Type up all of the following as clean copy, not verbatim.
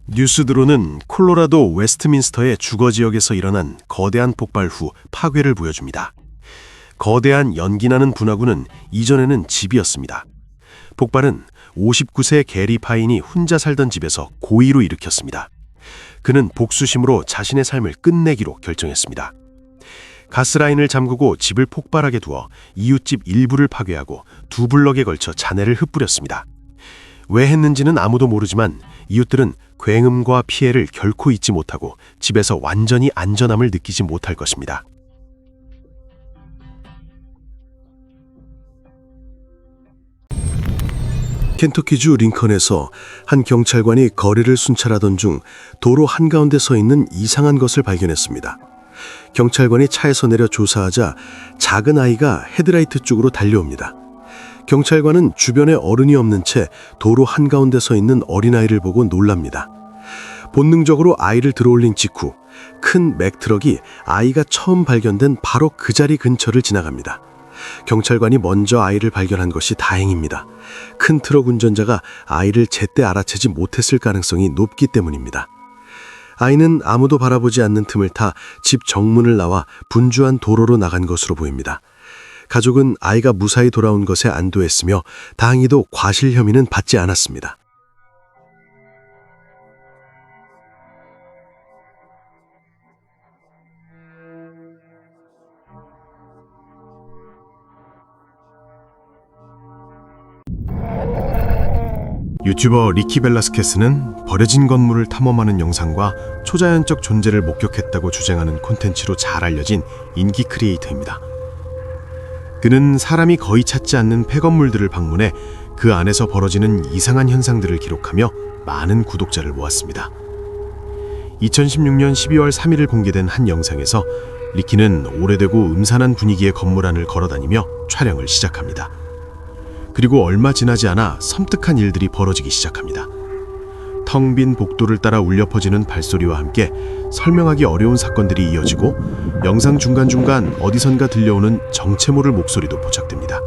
뉴스드로는 콜로라도 웨스트민스터의 주거 지역에서 일어난 거대한 폭발 후 파괴를 보여줍니다. 거대한 연기나는 분화구는 이전에는 집이었습니다. 폭발은 59세 게리 파인이 혼자 살던 집에서 고의로 일으켰습니다. 그는 복수심으로 자신의 삶을 끝내기로 결정했습니다. 가스라인을 잠그고 집을 폭발하게 두어 이웃집 일부를 파괴하고 2블럭에 걸쳐 잔해를 흩뿌렸습니다. 왜 했는지는 아무도 모르지만 이웃들은 굉음과 피해를 결코 잊지 못하고 집에서 완전히 안전함을 느끼지 못할 것입니다. 켄터키주 링컨에서 한 경찰관이 거리를 순찰하던 중 도로 한가운데 서 있는 이상한 것을 발견했습니다. 경찰관이 차에서 내려 조사하자 작은 아이가 헤드라이트 쪽으로 달려옵니다. 경찰관은 주변에 어른이 없는 채 도로 한가운데 서 있는 어린아이를 보고 놀랍니다. 본능적으로 아이를 들어올린 직후 큰 맥트럭이 아이가 처음 발견된 바로 그 자리 근처를 지나갑니다. 경찰관이 먼저 아이를 발견한 것이 다행입니다. 큰 트럭 운전자가 아이를 제때 알아채지 못했을 가능성이 높기 때문입니다. 아이는 아무도 바라보지 않는 틈을 타 집 정문을 나와 분주한 도로로 나간 것으로 보입니다. 가족은 아이가 무사히 돌아온 것에 안도했으며 다행히도 과실 혐의는 받지 않았습니다. 유튜버 리키 벨라스케스는 버려진 건물을 탐험하는 영상과 초자연적 존재를 목격했다고 주장하는 콘텐츠로 잘 알려진 인기 크리에이터입니다. 그는 사람이 거의 찾지 않는 폐건물들을 방문해 그 안에서 벌어지는 이상한 현상들을 기록하며 많은 구독자를 모았습니다. 2016년 12월 3일을 공개된 한 영상에서 리키는 오래되고 음산한 분위기의 건물 안을 걸어다니며 촬영을 시작합니다. 그리고 얼마 지나지 않아 섬뜩한 일들이 벌어지기 시작합니다. 텅 빈 복도를 따라 울려 퍼지는 발소리와 함께 설명하기 어려운 사건들이 이어지고 영상 중간중간 어디선가 들려오는 정체 모를 목소리도 포착됩니다.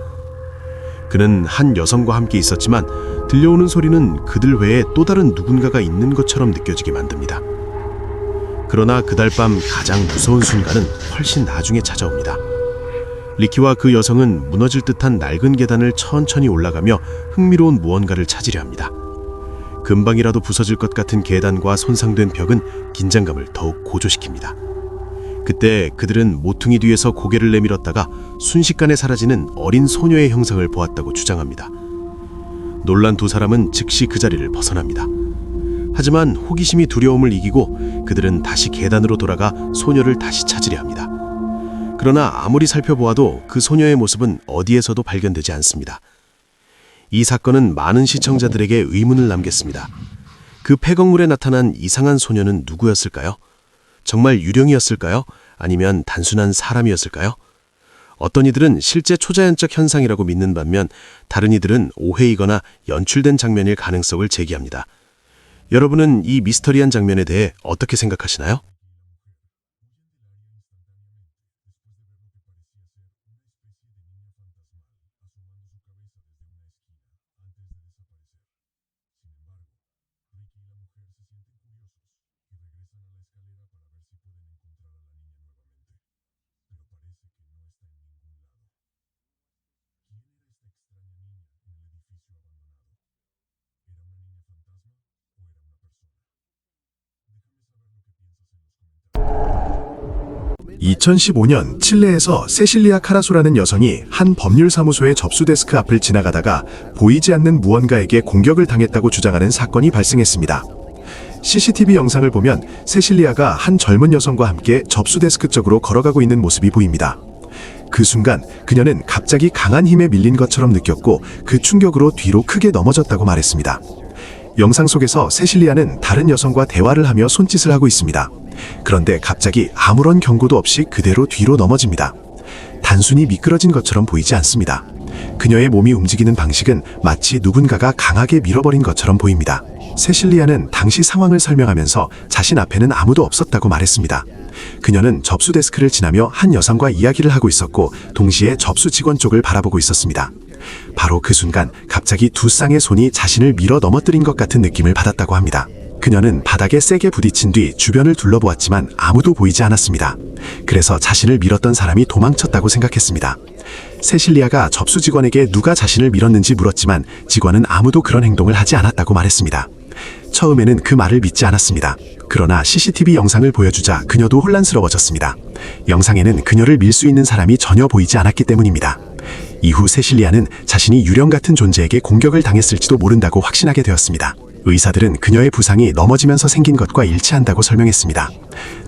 그는 한 여성과 함께 있었지만 들려오는 소리는 그들 외에 또 다른 누군가가 있는 것처럼 느껴지게 만듭니다. 그러나 그날 밤 가장 무서운 순간은 훨씬 나중에 찾아옵니다. 리키와 그 여성은 무너질 듯한 낡은 계단을 천천히 올라가며 흥미로운 무언가를 찾으려 합니다. 금방이라도 부서질 것 같은 계단과 손상된 벽은 긴장감을 더욱 고조시킵니다. 그때 그들은 모퉁이 뒤에서 고개를 내밀었다가 순식간에 사라지는 어린 소녀의 형상을 보았다고 주장합니다. 놀란 두 사람은 즉시 그 자리를 벗어납니다. 하지만 호기심이 두려움을 이기고 그들은 다시 계단으로 돌아가 소녀를 다시 찾으려 합니다. 그러나 아무리 살펴보아도 그 소녀의 모습은 어디에서도 발견되지 않습니다. 이 사건은 많은 시청자들에게 의문을 남겼습니다. 그 폐건물에 나타난 이상한 소녀는 누구였을까요? 정말 유령이었을까요? 아니면 단순한 사람이었을까요? 어떤 이들은 실제 초자연적 현상이라고 믿는 반면 다른 이들은 오해이거나 연출된 장면일 가능성을 제기합니다. 여러분은 이 미스터리한 장면에 대해 어떻게 생각하시나요? (2015년) 칠레에서 세실리아 카라소라는 여성이 한 법률사무소의 접수 데스크 앞을 지나가다가 보이지 않는 무언가에게 공격을 당했다고 주장하는 사건이 발생했습니다. CCTV 영상을 보면 세실리아가 한 젊은 여성과 함께 접수 데스크 쪽으로 걸어가고 있는 모습이 보입니다. 그 순간 그녀는 갑자기 강한 힘에 밀린 것처럼 느꼈고 그 충격으로 뒤로 크게 넘어졌다고 말했습니다. 영상 속에서 세실리아는 다른 여성과 대화를 하며 손짓을 하고 있습니다. 그런데 갑자기 아무런 경고도 없이 그대로 뒤로 넘어집니다. 단순히 미끄러진 것처럼 보이지 않습니다. 그녀의 몸이 움직이는 방식은 마치 누군가가 강하게 밀어버린 것처럼 보입니다. 세실리아는 당시 상황을 설명하면서 자신 앞에는 아무도 없었다고 말했습니다. 그녀는 접수 데스크를 지나며 한 여성과 이야기를 하고 있었고 동시에 접수 직원 쪽을 바라보고 있었습니다. 바로 그 순간 갑자기 두 쌍의 손이 자신을 밀어 넘어뜨린 것 같은 느낌을 받았다고 합니다. 그녀는 바닥에 세게 부딪힌 뒤 주변을 둘러보았지만 아무도 보이지 않았습니다. 그래서 자신을 밀었던 사람이 도망쳤다고 생각했습니다. 세실리아가 접수 직원에게 누가 자신을 밀었는지 물었지만 직원은 아무도 그런 행동을 하지 않았다고 말했습니다. 처음에는 그 말을 믿지 않았습니다. 그러나 CCTV 영상을 보여주자 그녀도 혼란스러워졌습니다. 영상에는 그녀를 밀 수 있는 사람이 전혀 보이지 않았기 때문입니다. 이후 세실리아는 자신이 유령 같은 존재에게 공격을 당했을지도 모른다고 확신하게 되었습니다. 의사들은 그녀의 부상이 넘어지면서 생긴 것과 일치한다고 설명했습니다.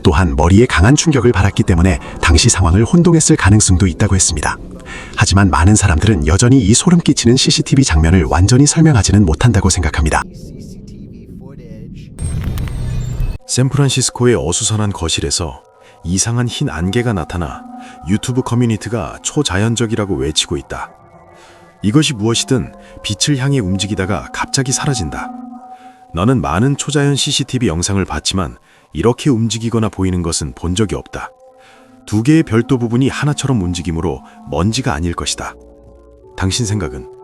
또한 머리에 강한 충격을 받았기 때문에 당시 상황을 혼동했을 가능성도 있다고 했습니다. 하지만 많은 사람들은 여전히 이 소름 끼치는 CCTV 장면을 완전히 설명하지는 못한다고 생각합니다. 샌프란시스코의 어수선한 거실에서 이상한 흰 안개가 나타나 유튜브 커뮤니티가 초자연적이라고 외치고 있다. 이것이 무엇이든 빛을 향해 움직이다가 갑자기 사라진다. 너는 많은 초자연 CCTV 영상을 봤지만 이렇게 움직이거나 보이는 것은 본 적이 없다. 두 개의 별도 부분이 하나처럼 움직이므로 먼지가 아닐 것이다. 당신 생각은?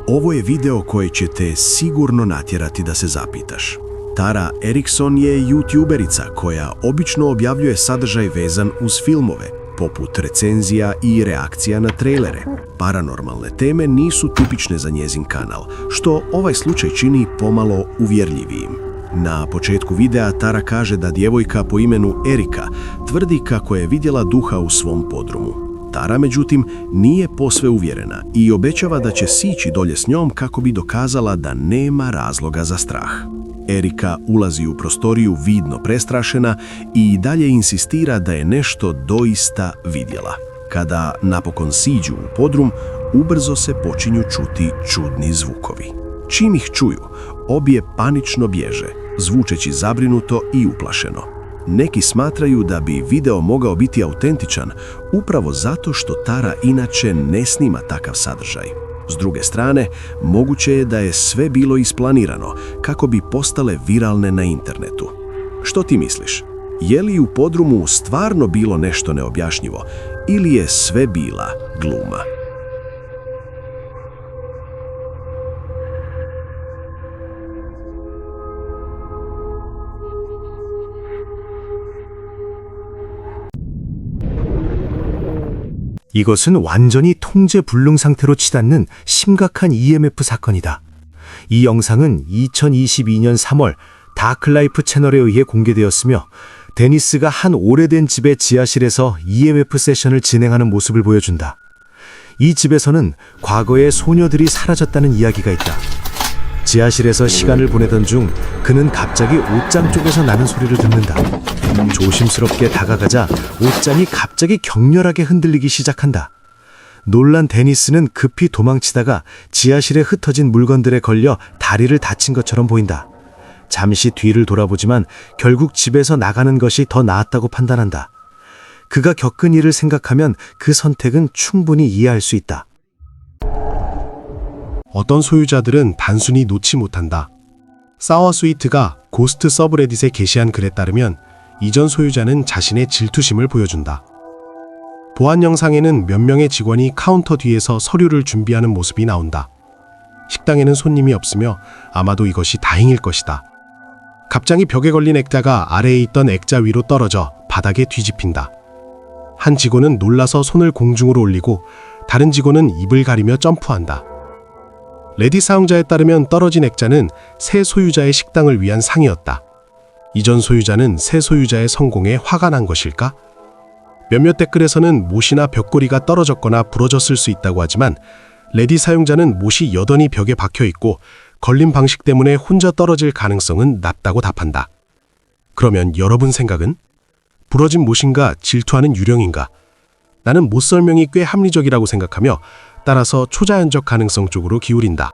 Ovo je video koji će te sigurno natjerati da se zapitaš. Tara Erickson je youtuberica koja obično objavljuje sadržaj vezan uz filmove, poput recenzija i reakcija na trailere. Paranormalne teme nisu tipične za njezin kanal, što ovaj slučaj čini pomalo uvjerljivijim. Na početku videa Tara kaže da djevojka po imenu Erika tvrdi kako je vidjela duha u svom podrumu. Tara, međutim, nije posve uvjerena i obećava da će sići dolje s njom kako bi dokazala da nema razloga za strah. Erika ulazi u prostoriju vidno prestrašena i dalje insistira da je nešto doista vidjela. Kada napokon siđu u podrum, ubrzo se počinju čuti čudni zvukovi. Čim ih čuju, obje panično bježe, zvučeći zabrinuto i uplašeno. Neki smatraju da bi video mogao biti autentičan upravo zato što Tara inače ne snima takav sadržaj. S druge strane, moguće je da je sve bilo isplanirano kako bi postale viralne na internetu. Što ti misliš? Je li u podrumu stvarno bilo nešto neobjašnjivo ili je sve bila gluma? 이것은 완전히 통제 불능 상태로 치닫는 심각한 EMF 사건이다. 이 영상은 2022년 3월 다크라이프 채널에 의해 공개되었으며 데니스가 한 오래된 집의 지하실에서 EMF 세션을 진행하는 모습을 보여준다. 이 집에서는 과거에 소녀들이 사라졌다는 이야기가 있다. 지하실에서 시간을 보내던 중 그는 갑자기 옷장 쪽에서 나는 소리를 듣는다. 조심스럽게 다가가자 옷장이 갑자기 격렬하게 흔들리기 시작한다. 놀란 데니스는 급히 도망치다가 지하실에 흩어진 물건들에 걸려 다리를 다친 것처럼 보인다. 잠시 뒤를 돌아보지만 결국 집에서 나가는 것이 더 나았다고 판단한다. 그가 겪은 일을 생각하면 그 선택은 충분히 이해할 수 있다. 어떤 소유자들은 단순히 놓지 못한다. 사워 스위트가 고스트 서브레딧에 게시한 글에 따르면 이전 소유자는 자신의 질투심을 보여준다. 보안 영상에는 몇 명의 직원이 카운터 뒤에서 서류를 준비하는 모습이 나온다. 식당에는 손님이 없으며 아마도 이것이 다행일 것이다. 갑자기 벽에 걸린 액자가 아래에 있던 액자 위로 떨어져 바닥에 뒤집힌다. 한 직원은 놀라서 손을 공중으로 올리고 다른 직원은 입을 가리며 점프한다. 레딧 사용자에 따르면 떨어진 액자는 새 소유자의 식당을 위한 상이었다. 이전 소유자는 새 소유자의 성공에 화가 난 것일까? 몇몇 댓글에서는 못이나 벽고리가 떨어졌거나 부러졌을 수 있다고 하지만 레딧 사용자는 못이 여전히 벽에 박혀 있고 걸린 방식 때문에 혼자 떨어질 가능성은 낮다고 답한다. 그러면 여러분 생각은? 부러진 못인가 질투하는 유령인가? 나는 못 설명이 꽤 합리적이라고 생각하며 따라서 초자연적 가능성 쪽으로 기울인다.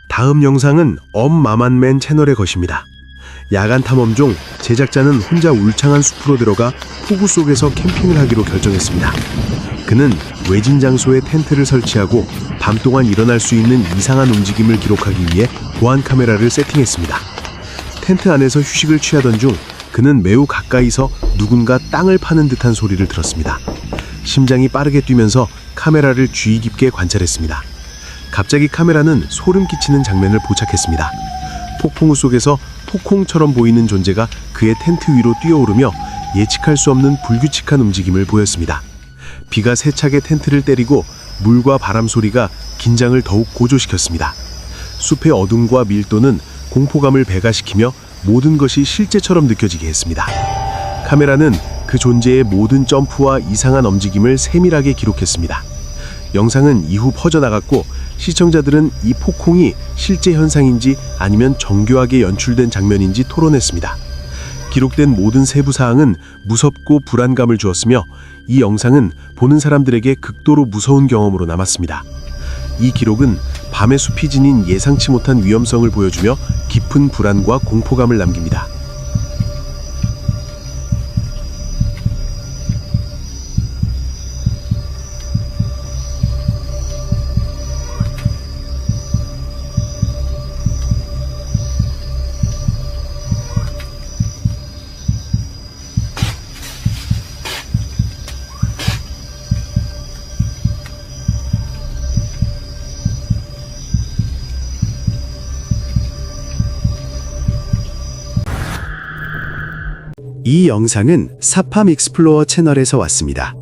다음 영상은 엄마만맨 채널의 것입니다. 야간 탐험 중 제작자는 혼자 울창한 숲으로 들어가 폭우 속에서 캠핑을 하기로 결정했습니다. 그는 외진 장소에 텐트를 설치하고 밤 동안 일어날 수 있는 이상한 움직임을 기록하기 위해 보안 카메라를 세팅했습니다. 텐트 안에서 휴식을 취하던 중 그는 매우 가까이서 누군가 땅을 파는 듯한 소리를 들었습니다. 심장이 빠르게 뛰면서 카메라를 주의 깊게 관찰했습니다. 갑자기 카메라는 소름 끼치는 장면을 포착했습니다. 폭풍우 속에서 폭콩처럼 보이는 존재가 그의 텐트 위로 뛰어오르며 예측할 수 없는 불규칙한 움직임을 보였습니다. 비가 세차게 텐트를 때리고 물과 바람 소리가 긴장을 더욱 고조시켰습니다. 숲의 어둠과 밀도는 공포감을 배가시키며 모든 것이 실제처럼 느껴지게 했습니다. 카메라는 그 존재의 모든 점프와 이상한 움직임을 세밀하게 기록했습니다. 영상은 이후 퍼져나갔고 시청자들은 이 폭풍이 실제 현상인지 아니면 정교하게 연출된 장면인지 토론했습니다. 기록된 모든 세부 사항은 무섭고 불안감을 주었으며 이 영상은 보는 사람들에게 극도로 무서운 경험으로 남았습니다. 이 기록은 밤의 숲이 지닌 예상치 못한 위험성을 보여주며 깊은 불안과 공포감을 남깁니다. 이 영상은 사팜 익스플로어 채널에서 왔습니다.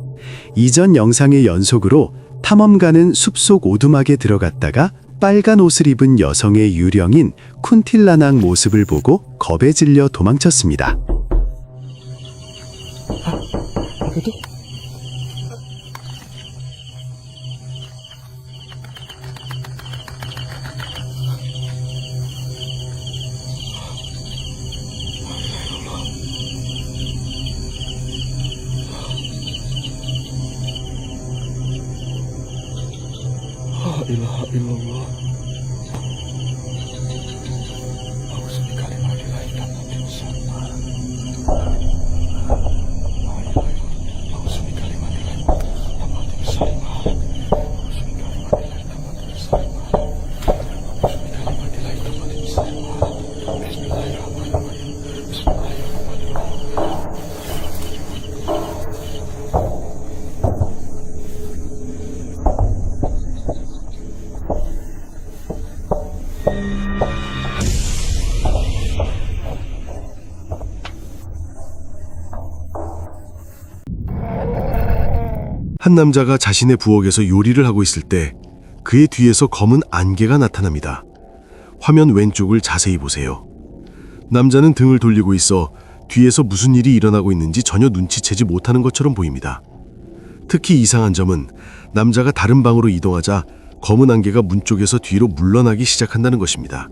이전 영상의 연속으로 탐험가는 숲속 오두막에 들어갔다가 빨간 옷을 입은 여성의 유령인 쿤틸라낭 모습을 보고 겁에 질려 도망쳤습니다. 한 남자가 자신의 부엌에서 요리를 하고 있을 때 그의 뒤에서 검은 안개가 나타납니다. 화면 왼쪽을 자세히 보세요. 남자는 등을 돌리고 있어 뒤에서 무슨 일이 일어나고 있는지 전혀 눈치채지 못하는 것처럼 보입니다. 특히 이상한 점은 남자가 다른 방으로 이동하자 검은 안개가 문 쪽에서 뒤로 물러나기 시작한다는 것입니다.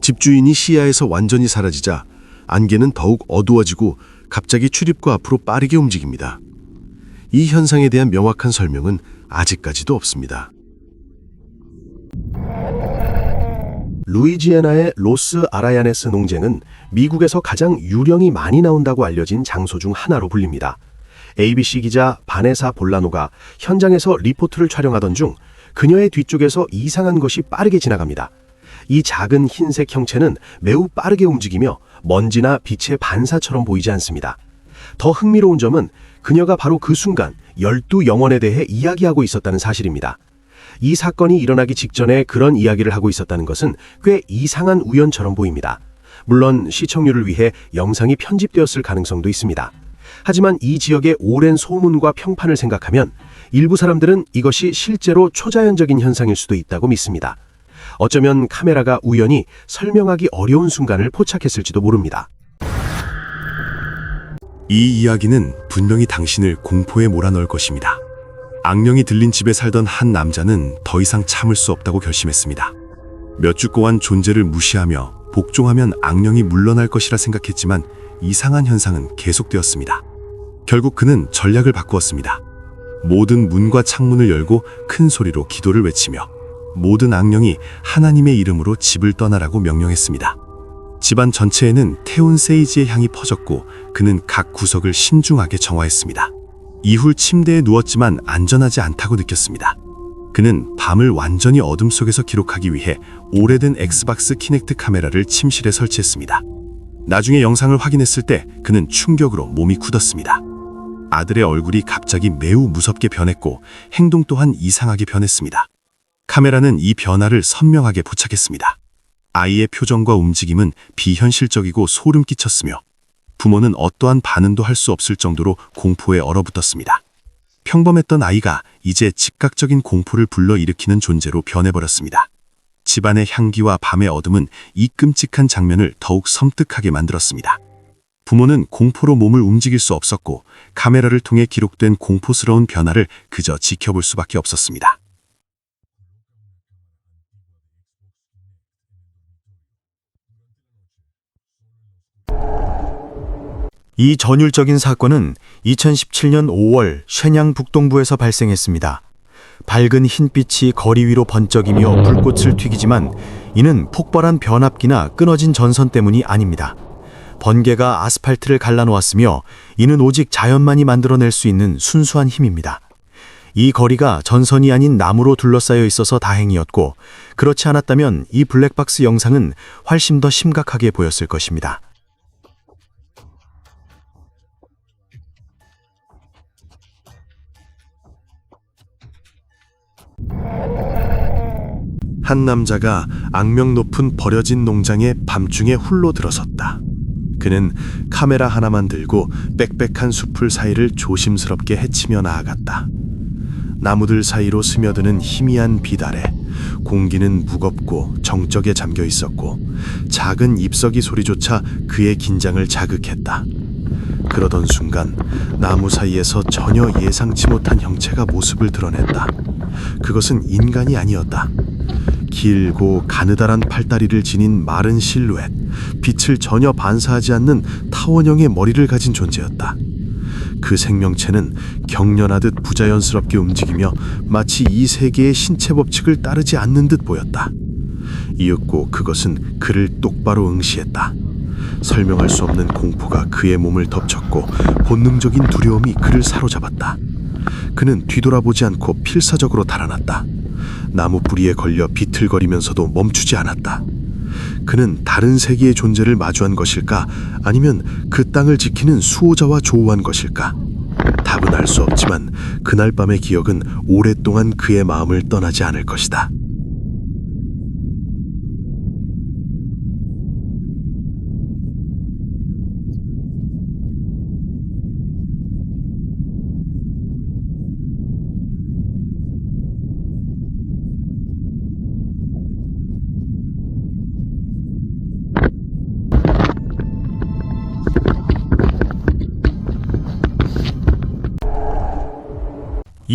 집주인이 시야에서 완전히 사라지자 안개는 더욱 어두워지고 갑자기 출입구 앞으로 빠르게 움직입니다. 이 현상에 대한 명확한 설명은 아직까지도 없습니다. 루이지애나의 로스 아라야네스 농장은 미국에서 가장 유령이 많이 나온다고 알려진 장소 중 하나로 불립니다. ABC 기자 바네사 볼라노가 현장에서 리포트를 촬영하던 중 그녀의 뒤쪽에서 이상한 것이 빠르게 지나갑니다. 이 작은 흰색 형체는 매우 빠르게 움직이며 먼지나 빛의 반사처럼 보이지 않습니다. 더 흥미로운 점은 그녀가 바로 그 순간 12영혼에 대해 이야기하고 있었다는 사실입니다. 이 사건이 일어나기 직전에 그런 이야기를 하고 있었다는 것은 꽤 이상한 우연처럼 보입니다. 물론 시청률을 위해 영상이 편집되었을 가능성도 있습니다. 하지만 이 지역의 오랜 소문과 평판을 생각하면 일부 사람들은 이것이 실제로 초자연적인 현상일 수도 있다고 믿습니다. 어쩌면 카메라가 우연히 설명하기 어려운 순간을 포착했을지도 모릅니다. 이 이야기는 분명히 당신을 공포에 몰아넣을 것입니다. 악령이 들린 집에 살던 한 남자는 더 이상 참을 수 없다고 결심했습니다. 몇 주 동안 존재를 무시하며 복종하면 악령이 물러날 것이라 생각했지만 이상한 현상은 계속되었습니다. 결국 그는 전략을 바꾸었습니다. 모든 문과 창문을 열고 큰 소리로 기도를 외치며 모든 악령이 하나님의 이름으로 집을 떠나라고 명령했습니다. 집안 전체에는 태운 세이지의 향이 퍼졌고 그는 각 구석을 신중하게 정화했습니다. 이후 침대에 누웠지만 안전하지 않다고 느꼈습니다. 그는 밤을 완전히 어둠 속에서 기록하기 위해 오래된 엑스박스 키넥트 카메라를 침실에 설치했습니다. 나중에 영상을 확인했을 때 그는 충격으로 몸이 굳었습니다. 아들의 얼굴이 갑자기 매우 무섭게 변했고 행동 또한 이상하게 변했습니다. 카메라는 이 변화를 선명하게 포착했습니다. 아이의 표정과 움직임은 비현실적이고 소름 끼쳤으며 부모는 어떠한 반응도 할 수 없을 정도로 공포에 얼어붙었습니다. 평범했던 아이가 이제 즉각적인 공포를 불러일으키는 존재로 변해버렸습니다. 집안의 향기와 밤의 어둠은 이 끔찍한 장면을 더욱 섬뜩하게 만들었습니다. 부모는 공포로 몸을 움직일 수 없었고 카메라를 통해 기록된 공포스러운 변화를 그저 지켜볼 수밖에 없었습니다. 이 전율적인 사건은 2017년 5월 쉔양 북동부에서 발생했습니다. 밝은 흰빛이 거리 위로 번쩍이며 불꽃을 튀기지만 이는 폭발한 변압기나 끊어진 전선 때문이 아닙니다. 번개가 아스팔트를 갈라놓았으며 이는 오직 자연만이 만들어낼 수 있는 순수한 힘입니다. 이 거리가 전선이 아닌 나무로 둘러싸여 있어서 다행이었고 그렇지 않았다면 이 블랙박스 영상은 훨씬 더 심각하게 보였을 것입니다. 한 남자가 악명 높은 버려진 농장에 밤중에 홀로 들어섰다. 그는 카메라 하나만 들고 빽빽한 숲풀 사이를 조심스럽게 헤치며 나아갔다. 나무들 사이로 스며드는 희미한 빛 아래 공기는 무겁고 정적에 잠겨 있었고 작은 잎서기 소리조차 그의 긴장을 자극했다. 그러던 순간 나무 사이에서 전혀 예상치 못한 형체가 모습을 드러냈다. 그것은 인간이 아니었다. 길고 가느다란 팔다리를 지닌 마른 실루엣, 빛을 전혀 반사하지 않는 타원형의 머리를 가진 존재였다. 그 생명체는 경련하듯 부자연스럽게 움직이며 마치 이 세계의 신체 법칙을 따르지 않는 듯 보였다. 이윽고 그것은 그를 똑바로 응시했다. 설명할 수 없는 공포가 그의 몸을 덮쳤고 본능적인 두려움이 그를 사로잡았다. 그는 뒤돌아보지 않고 필사적으로 달아났다. 나무 뿌리에 걸려 비틀거리면서도 멈추지 않았다. 그는 다른 세계의 존재를 마주한 것일까? 아니면 그 땅을 지키는 수호자와 조우한 것일까? 답은 알 수 없지만 그날 밤의 기억은 오랫동안 그의 마음을 떠나지 않을 것이다.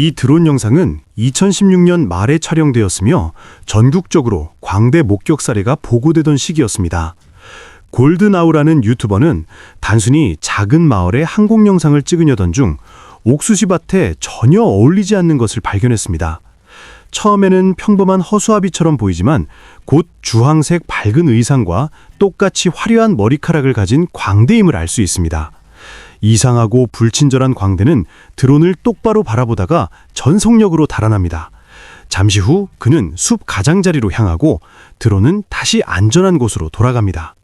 이 드론 영상은 2016년 말에 촬영되었으며 전국적으로 광대 목격 사례가 보고되던 시기였습니다. 골드나우라는 유튜버는 단순히 작은 마을의 항공 영상을 찍으려던 중 옥수수 밭에 전혀 어울리지 않는 것을 발견했습니다. 처음에는 평범한 허수아비처럼 보이지만 곧 주황색 밝은 의상과 똑같이 화려한 머리카락을 가진 광대임을 알 수 있습니다. 이상하고 불친절한 광대는 드론을 똑바로 바라보다가 전속력으로 달아납니다. 잠시 후 그는 숲 가장자리로 향하고 드론은 다시 안전한 곳으로 돌아갑니다.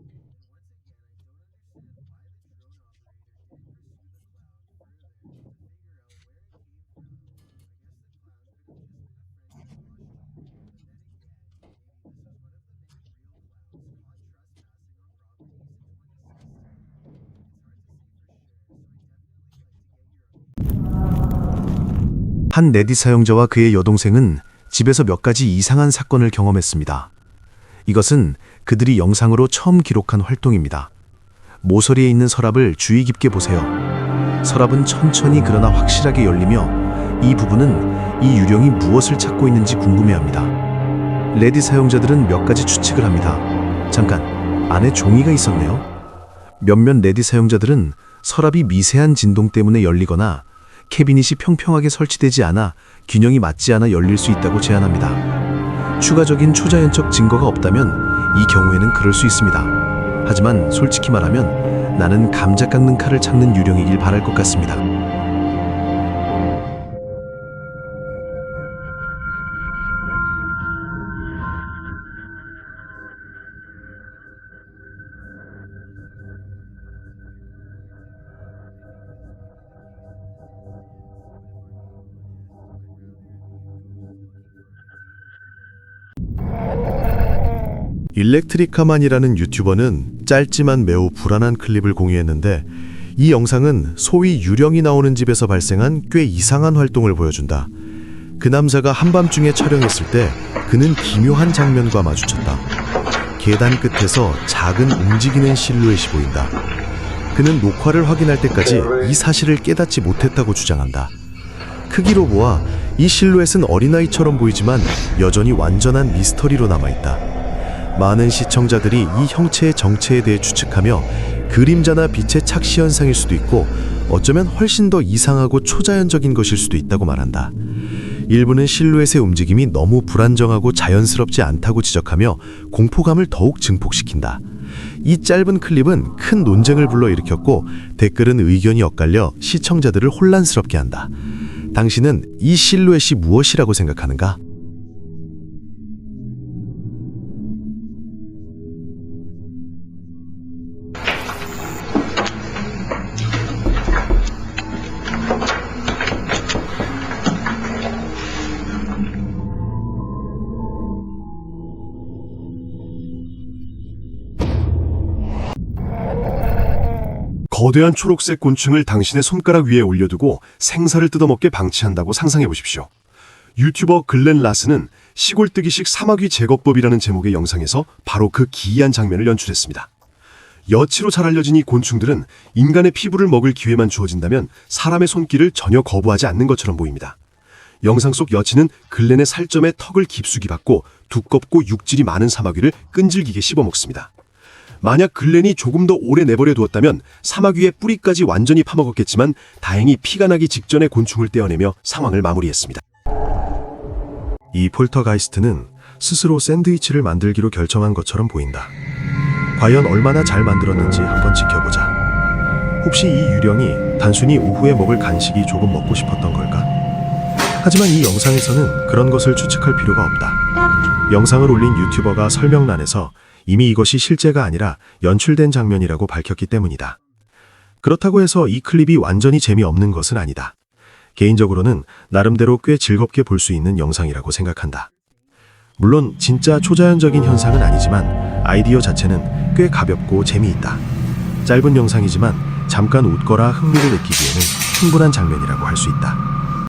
한 레딧 사용자와 그의 여동생은 집에서 몇 가지 이상한 사건을 경험했습니다. 이것은 그들이 영상으로 처음 기록한 활동입니다. 모서리에 있는 서랍을 주의 깊게 보세요. 서랍은 천천히 그러나 확실하게 열리며 이 부분은 이 유령이 무엇을 찾고 있는지 궁금해합니다. 레딧 사용자들은 몇 가지 추측을 합니다. 잠깐, 안에 종이가 있었네요. 몇몇 레딧 사용자들은 서랍이 미세한 진동 때문에 열리거나 캐비닛이 평평하게 설치되지 않아 균형이 맞지 않아 열릴 수 있다고 제안합니다. 추가적인 초자연적 증거가 없다면 이 경우에는 그럴 수 있습니다. 하지만 솔직히 말하면 나는 감자 깎는 칼을 찾는 유령이길 바랄 것 같습니다. 일렉트리카만이라는 유튜버는 짧지만 매우 불안한 클립을 공유했는데 이 영상은 소위 유령이 나오는 집에서 발생한 꽤 이상한 활동을 보여준다. 그 남자가 한밤중에 촬영했을 때 그는 기묘한 장면과 마주쳤다. 계단 끝에서 작은 움직이는 실루엣이 보인다. 그는 녹화를 확인할 때까지 이 사실을 깨닫지 못했다고 주장한다. 크기로 보아 이 실루엣은 어린아이처럼 보이지만 여전히 완전한 미스터리로 남아있다. 많은 시청자들이 이 형체의 정체에 대해 추측하며 그림자나 빛의 착시 현상일 수도 있고 어쩌면 훨씬 더 이상하고 초자연적인 것일 수도 있다고 말한다. 일부는 실루엣의 움직임이 너무 불안정하고 자연스럽지 않다고 지적하며 공포감을 더욱 증폭시킨다. 이 짧은 클립은 큰 논쟁을 불러일으켰고 댓글은 의견이 엇갈려 시청자들을 혼란스럽게 한다. 당신은 이 실루엣이 무엇이라고 생각하는가? 거대한 초록색 곤충을 당신의 손가락 위에 올려두고 생사를 뜯어먹게 방치한다고 상상해 보십시오. 유튜버 글렌 라스는 시골뜨기식 사마귀 제거법이라는 제목의 영상에서 바로 그 기이한 장면을 연출했습니다. 여치로 잘 알려진 이 곤충들은 인간의 피부를 먹을 기회만 주어진다면 사람의 손길을 전혀 거부하지 않는 것처럼 보입니다. 영상 속 여치는 글렌의 살점에 턱을 깊숙이 박고 두껍고 육질이 많은 사마귀를 끈질기게 씹어먹습니다. 만약 글렌이 조금 더 오래 내버려 두었다면 사마귀의 뿌리까지 완전히 파먹었겠지만 다행히 피가 나기 직전에 곤충을 떼어내며 상황을 마무리했습니다. 이 폴터가이스트는 스스로 샌드위치를 만들기로 결정한 것처럼 보인다. 과연 얼마나 잘 만들었는지 한번 지켜보자. 혹시 이 유령이 단순히 오후에 먹을 간식이 조금 먹고 싶었던 걸까? 하지만 이 영상에서는 그런 것을 추측할 필요가 없다. 영상을 올린 유튜버가 설명란에서 이미 이것이 실제가 아니라 연출된 장면이라고 밝혔기 때문이다. 그렇다고 해서 이 클립이 완전히 재미없는 것은 아니다. 개인적으로는 나름대로 꽤 즐겁게 볼 수 있는 영상이라고 생각한다. 물론 진짜 초자연적인 현상은 아니지만 아이디어 자체는 꽤 가볍고 재미있다. 짧은 영상이지만 잠깐 웃거나 흥미를 느끼기에는 충분한 장면이라고 할 수 있다.